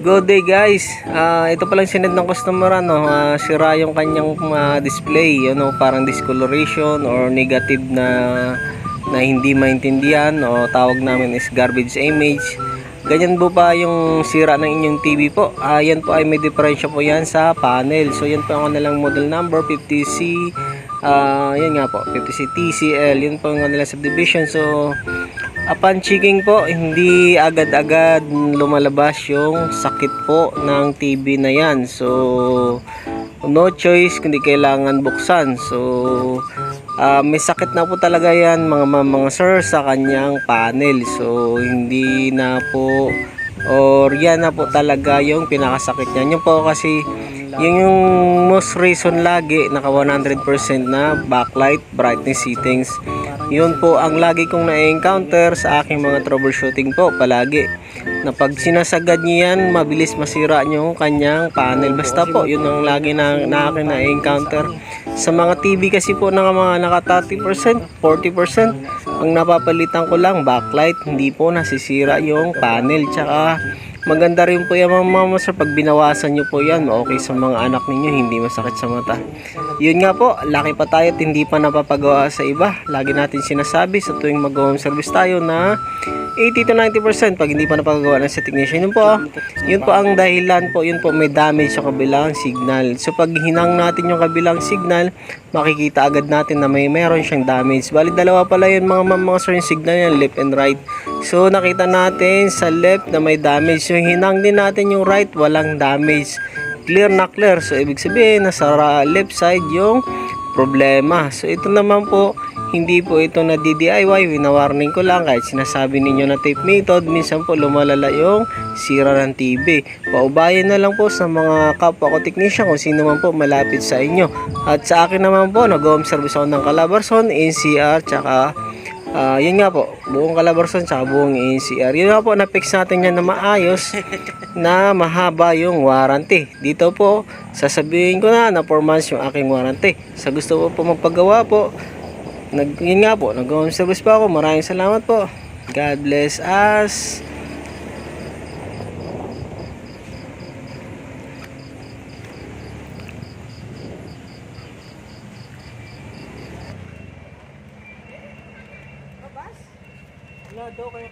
Good day guys. Ito palang sinend ng customer sira yung kanyang display, parang discoloration or negative na hindi maintindihan o tawag namin is garbage image. Ganyan po pa yung sira ng inyong TV po. Yan po ay may diferensya po yan sa panel. So yan po ang kanilang model number 50C. Yan nga po, 50C TCL. Yun po ang kanilang subdivision. So upon checking po, hindi agad-agad lumalabas yung sakit po ng TV na yan. So no choice kundi kailangan buksan. So may sakit na po talaga yan mga sir sa kanyang panel. So hindi na po or yan na po talaga yung pinakasakit niya. Yun po kasi yung most reason lagi naka 100% na backlight brightness settings. Yun po ang lagi kong na-encounter sa aking mga troubleshooting po palagi. Na pag sinasagad niyo yan, mabilis masira nyo kanyang panel. Basta po, yun ang lagi na aking na-encounter. Sa mga TV kasi po ng mga naka 30%, 40%, ang napapalitan ko lang backlight, hindi po nasisira yung panel. Tsaka maganda rin po yung mga sir, pag binawasan nyo po yan, okay sa mga anak ninyo, hindi masakit sa mata. Yun nga po, laki pa tayo at hindi pa napapagawa sa iba. Lagi natin sinasabi sa tuwing mag-home service tayo na 80 to 90% pag hindi pa napagawa ng sa technician. Yun po ang dahilan po, yun po may damage sa kabilang signal. So pag hinang natin yung kabilang signal, makikita agad natin na meron siyang damage. Bali dalawa pala yun mga sir, yung signal yan, left and right. So nakita natin sa left na may damage. So hinang din natin yung right, walang damage. Clear na clear. So ibig sabihin nasa left side yung problema. So ito naman po, hindi po ito na DIY, wina-warning ko lang kahit sinasabi ninyo na tape method, minsan po lumalala yung sira ng TV. Paubayan na lang po sa mga kapwa ko technician kung sino man po malapit sa inyo. At sa akin naman po, nag-home service ako ng Calabarzon, NCR, tsaka yun nga po, buong Calabarzon tsaka buong NCR. Yun nga po, na-fix natin yan na maayos na mahaba yung warranty. Dito po, sasabihin ko na 4 months yung aking warranty. Sa gusto po magpagawa po, yun nga po, nag-home service pa ako. Maraming salamat po. God bless us. Wala daw kaya